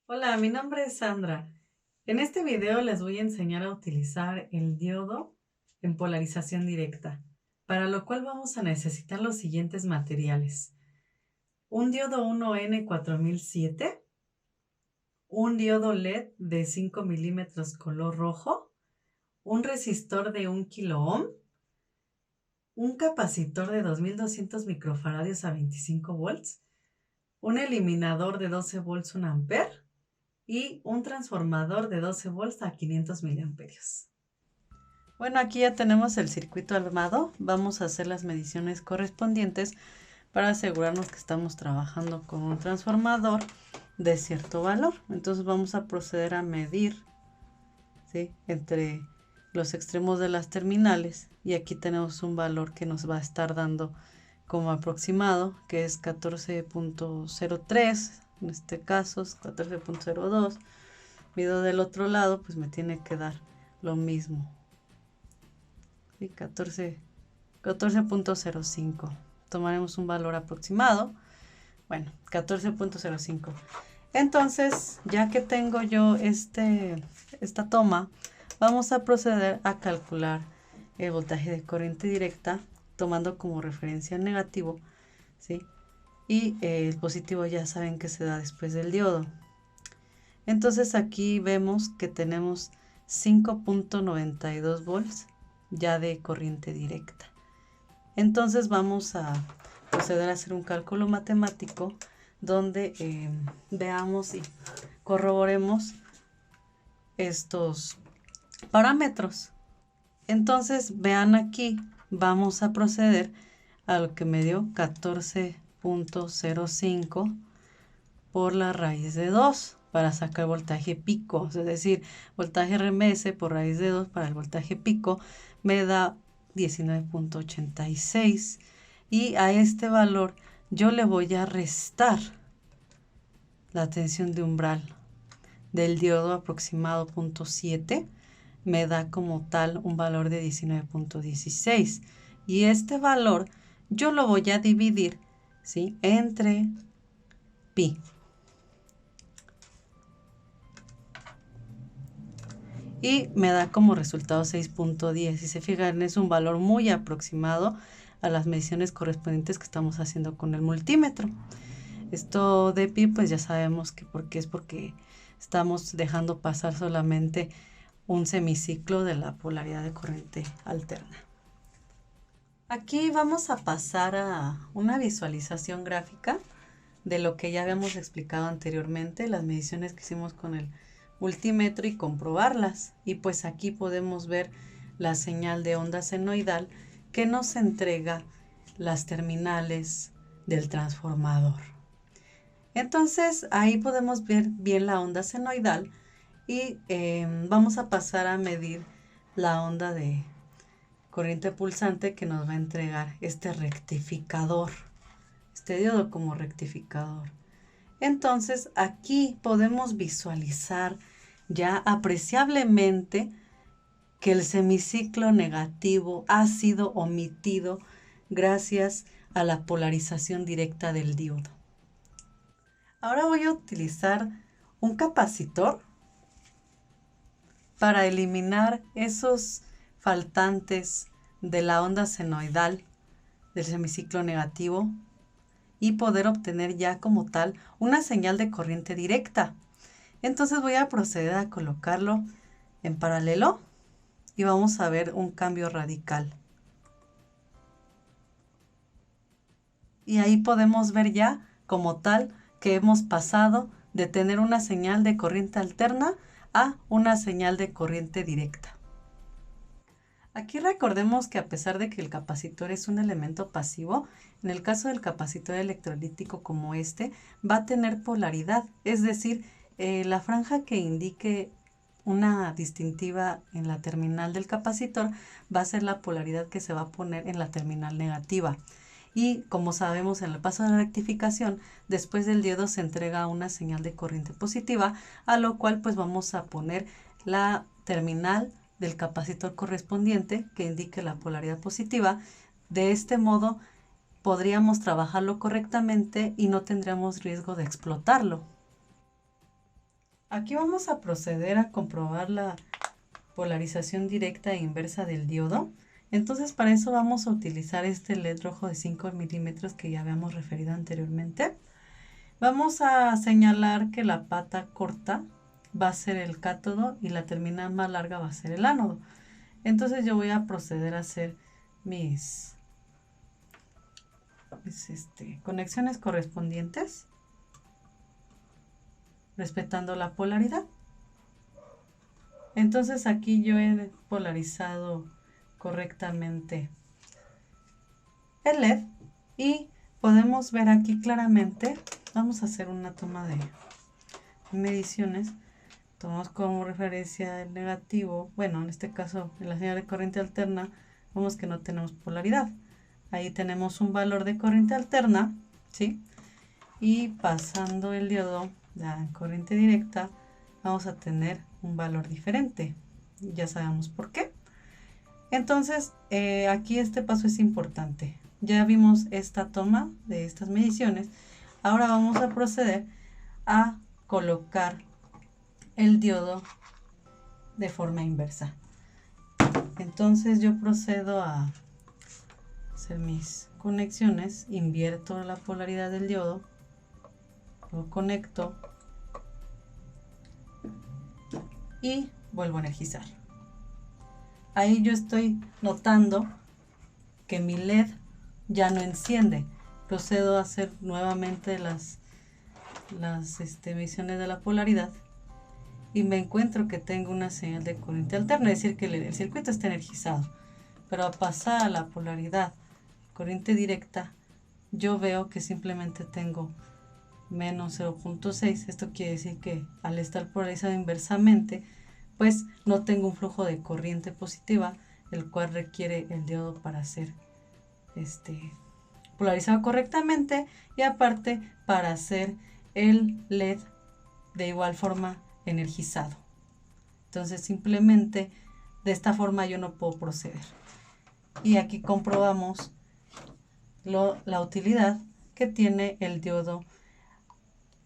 Hola, mi nombre es Sandra. En este video les voy a enseñar a utilizar el diodo en polarización directa, para lo cual vamos a necesitar los siguientes materiales. Un diodo 1N4007, un diodo LED de 5 milímetros color rojo, un resistor de 1 kilo ohm, un capacitor de 2200 microfaradios a 25 volts, un eliminador de 12 volts 1 amper y un transformador de 12 volts a 500 miliamperios. Bueno, aquí ya tenemos el circuito armado. Vamos a hacer las mediciones correspondientes para asegurarnos que estamos trabajando con un transformador de cierto valor. Entonces vamos a proceder a medir, ¿sí?, entre los extremos de las terminales, y aquí tenemos un valor que nos va a estar dando como aproximado, que es 14.03, en este caso es 14.02. Mido del otro lado, pues me tiene que dar lo mismo, ¿sí? 14.05. Tomaremos un valor aproximado, bueno, 14.05. Entonces, ya que tengo yo esta toma, vamos a proceder a calcular el voltaje de corriente directa, tomando como referencia el negativo, ¿sí? Y el positivo ya saben que se da después del diodo. Entonces aquí vemos que tenemos 5.92 volts ya de corriente directa. Entonces vamos a proceder a hacer un cálculo matemático donde veamos y corroboremos estos parámetros. Entonces vean aquí, vamos a proceder a lo que me dio 14.05 por la raíz de 2 para sacar voltaje pico, es decir, voltaje RMS por raíz de 2 para el voltaje pico me da 19.86, y a este valor yo le voy a restar la tensión de umbral del diodo aproximado 0.7, me da como tal un valor de 19.16, y este valor yo lo voy a dividir, ¿sí?, entre pi. Y me da como resultado 6.10. Si se fijan, es un valor muy aproximado a las mediciones correspondientes que estamos haciendo con el multímetro. Esto de pi, pues ya sabemos que porque estamos dejando pasar solamente un semiciclo de la polaridad de corriente alterna. Aquí vamos a pasar a una visualización gráfica de lo que ya habíamos explicado anteriormente, las mediciones que hicimos con el multímetro, y comprobarlas. Y pues aquí podemos ver la señal de onda senoidal que nos entrega las terminales del transformador. Entonces ahí podemos ver bien la onda senoidal, y vamos a pasar a medir la onda de corriente pulsante que nos va a entregar este rectificador, este diodo como rectificador. Entonces aquí podemos visualizar ya apreciablemente que el semiciclo negativo ha sido omitido gracias a la polarización directa del diodo. Ahora voy a utilizar un capacitor para eliminar esos faltantes de la onda senoidal del semiciclo negativo y poder obtener ya como tal una señal de corriente directa. Entonces voy a proceder a colocarlo en paralelo y vamos a ver un cambio radical. Y ahí podemos ver ya como tal que hemos pasado de tener una señal de corriente alterna a una señal de corriente directa. Aquí recordemos que a pesar de que el capacitor es un elemento pasivo, en el caso del capacitor electrolítico como este, va a tener polaridad, es decir, la franja que indique una distintiva en la terminal del capacitor va a ser la polaridad que se va a poner en la terminal negativa. Y como sabemos, en el paso de rectificación, después del diodo se entrega una señal de corriente positiva, a lo cual pues vamos a poner la terminal del capacitor correspondiente que indique la polaridad positiva. De este modo podríamos trabajarlo correctamente y no tendríamos riesgo de explotarlo. Aquí vamos a proceder a comprobar la polarización directa e inversa del diodo. Entonces para eso vamos a utilizar este LED rojo de 5 milímetros que ya habíamos referido anteriormente. Vamos a señalar que la pata corta va a ser el cátodo y la terminal más larga va a ser el ánodo. Entonces yo voy a proceder a hacer mis conexiones correspondientes, respetando la polaridad. Entonces aquí yo he polarizado correctamente el LED y podemos ver aquí claramente. Vamos a hacer una toma de mediciones. Tomamos como referencia el negativo. Bueno, en este caso en la señal de corriente alterna vemos que no tenemos polaridad. Ahí tenemos un valor de corriente alterna, ¿sí? Y pasando el diodo a corriente directa vamos a tener un valor diferente. Ya sabemos por qué. Entonces aquí este paso es importante. Ya vimos esta toma de estas mediciones. Ahora vamos a proceder a colocar el diodo de forma inversa. Entonces yo procedo a hacer mis conexiones, invierto la polaridad del diodo, lo conecto y vuelvo a energizar. Ahí yo estoy notando que mi LED ya no enciende. Procedo a hacer nuevamente las mediciones de la polaridad y me encuentro que tengo una señal de corriente alterna, es decir que el circuito está energizado. Pero a pasar a la polaridad corriente directa, yo veo que simplemente tengo menos 0.6. Esto quiere decir que al estar polarizado inversamente, pues no tengo un flujo de corriente positiva, el cual requiere el diodo para ser polarizado correctamente y aparte para hacer el LED de igual forma energizado. Entonces simplemente de esta forma yo no puedo proceder. Y aquí comprobamos la utilidad que tiene el diodo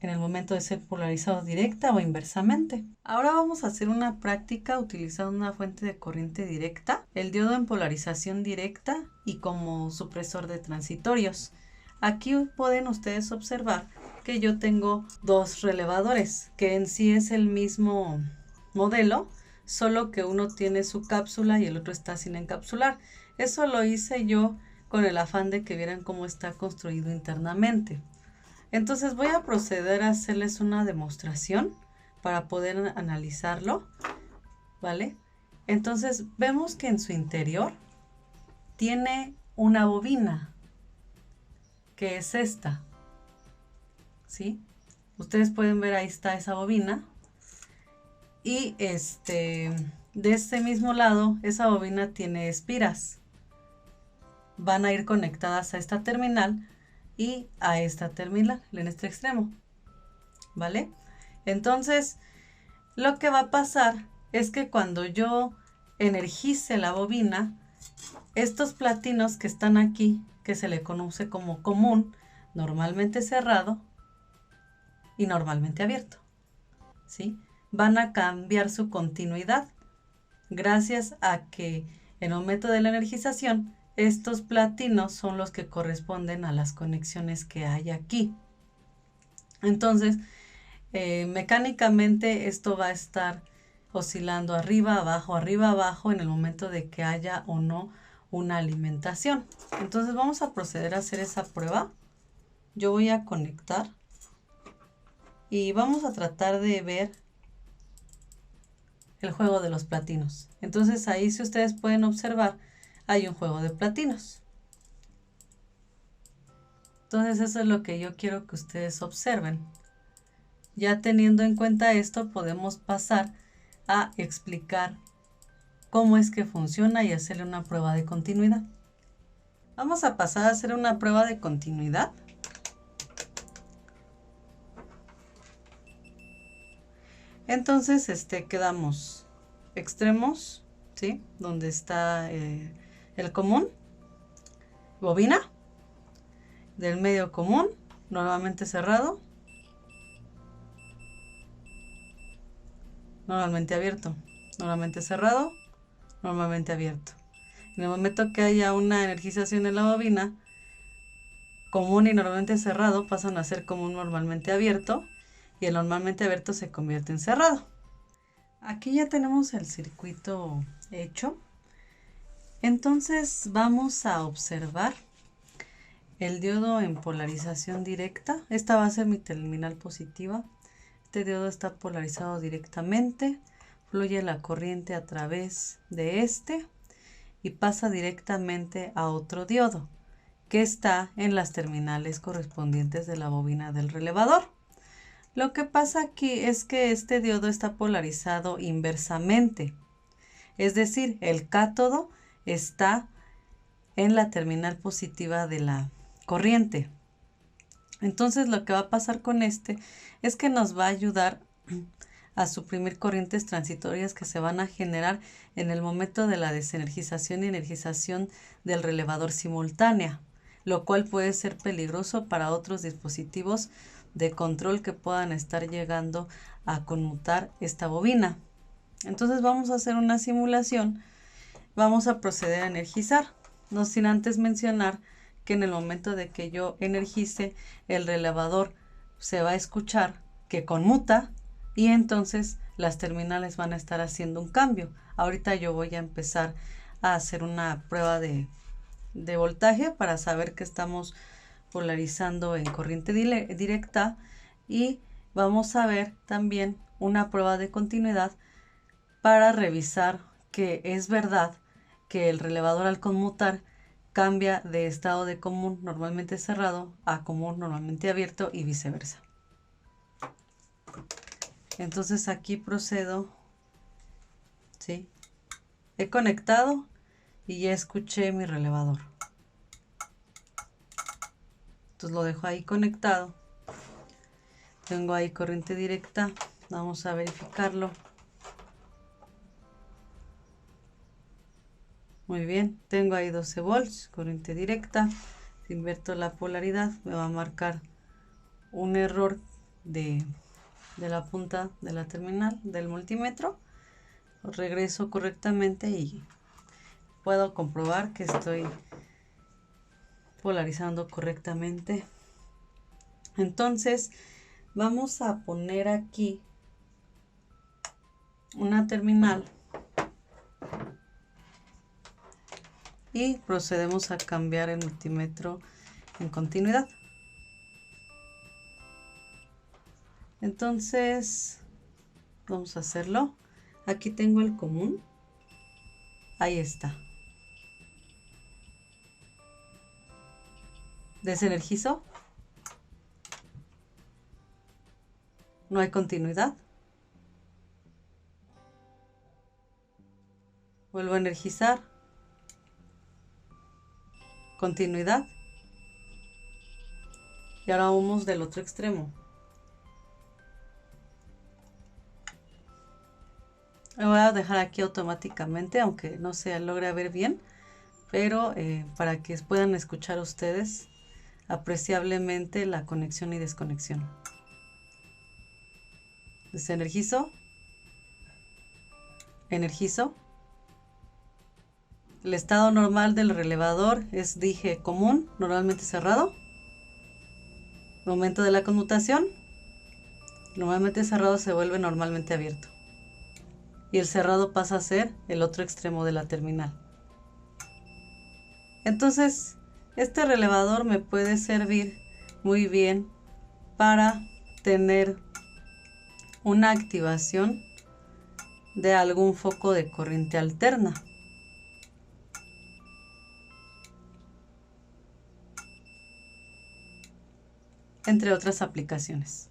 en el momento de ser polarizado directa o inversamente. Ahora vamos a hacer una práctica utilizando una fuente de corriente directa, el diodo en polarización directa y como supresor de transitorios. Aquí pueden ustedes observar que yo tengo dos relevadores, que en sí es el mismo modelo, solo que uno tiene su cápsula y el otro está sin encapsular. Eso lo hice yo con el afán de que vieran cómo está construido internamente. Entonces voy a proceder a hacerles una demostración para poder analizarlo, ¿vale? Entonces vemos que en su interior tiene una bobina, que es esta, ¿sí? Ustedes pueden ver, ahí está esa bobina. Y de este mismo lado, esa bobina tiene espiras. Van a ir conectadas a esta terminal y a esta terminal en este extremo, ¿vale? Entonces, lo que va a pasar es que cuando yo energice la bobina, estos platinos que están aquí, que se le conoce como común, normalmente cerrado y normalmente abierto, ¿sí? Van a cambiar su continuidad gracias a que en el momento de la energización estos platinos son los que corresponden a las conexiones que hay aquí. Entonces, mecánicamente esto va a estar oscilando arriba, abajo en el momento de que haya o no una alimentación. Entonces vamos a proceder a hacer esa prueba. Yo voy a conectar y vamos a tratar de ver el juego de los platinos. Entonces ahí, si ustedes pueden observar, hay un juego de platinos. Entonces eso es lo que yo quiero que ustedes observen. Ya teniendo en cuenta esto, podemos pasar a explicar cómo es que funciona y hacerle una prueba de continuidad. Vamos a pasar a hacer una prueba de continuidad. Entonces, quedamos extremos, ¿sí? Donde está el común, bobina, del medio común, normalmente cerrado, normalmente abierto, normalmente cerrado, normalmente abierto. En el momento que haya una energización en la bobina, común y normalmente cerrado pasan a ser común normalmente abierto, y el normalmente abierto se convierte en cerrado. Aquí ya tenemos el circuito hecho. Entonces vamos a observar el diodo en polarización directa. Esta va a ser mi terminal positiva. Este diodo está polarizado directamente. Fluye la corriente a través de este y pasa directamente a otro diodo que está en las terminales correspondientes de la bobina del relevador. Lo que pasa aquí es que este diodo está polarizado inversamente. Es decir, el cátodo está en la terminal positiva de la corriente. Entonces lo que va a pasar con este es que nos va a ayudar a suprimir corrientes transitorias que se van a generar en el momento de la desenergización y energización del relevador simultánea, lo cual puede ser peligroso para otros dispositivos de control que puedan estar llegando a conmutar esta bobina. Entonces vamos a hacer una simulación. Vamos a proceder a energizar, no sin antes mencionar que en el momento de que yo energice, el relevador se va a escuchar que conmuta y entonces las terminales van a estar haciendo un cambio. Ahorita yo voy a empezar a hacer una prueba de voltaje para saber que estamos polarizando en corriente directa, y vamos a ver también una prueba de continuidad para revisar que es verdad que el relevador al conmutar cambia de estado de común normalmente cerrado a común normalmente abierto y viceversa. Entonces aquí procedo, ¿sí? He conectado y ya escuché mi relevador. Entonces lo dejo ahí conectado. Tengo ahí corriente directa. Vamos a verificarlo. Muy bien, tengo ahí 12 volts, corriente directa. Si invierto la polaridad, me va a marcar un error de la punta de la terminal del multímetro. Regreso correctamente y puedo comprobar que estoy polarizando correctamente. Entonces vamos a poner aquí una terminal y procedemos a cambiar el multímetro en continuidad. Entonces vamos a hacerlo. Aquí tengo el común. Ahí está. Desenergizo. No hay continuidad. Vuelvo a energizar. Continuidad. Y ahora vamos del otro extremo. Lo voy a dejar aquí automáticamente, aunque no se logre ver bien, pero para que puedan escuchar ustedes apreciablemente la conexión y desconexión. Desenergizo. Energizo. El estado normal del relevador es, dije, común, normalmente cerrado. Momento de la conmutación, normalmente cerrado se vuelve normalmente abierto. Y el cerrado pasa a ser el otro extremo de la terminal. Entonces, este relevador me puede servir muy bien para tener una activación de algún foco de corriente alterna. Entre otras aplicaciones.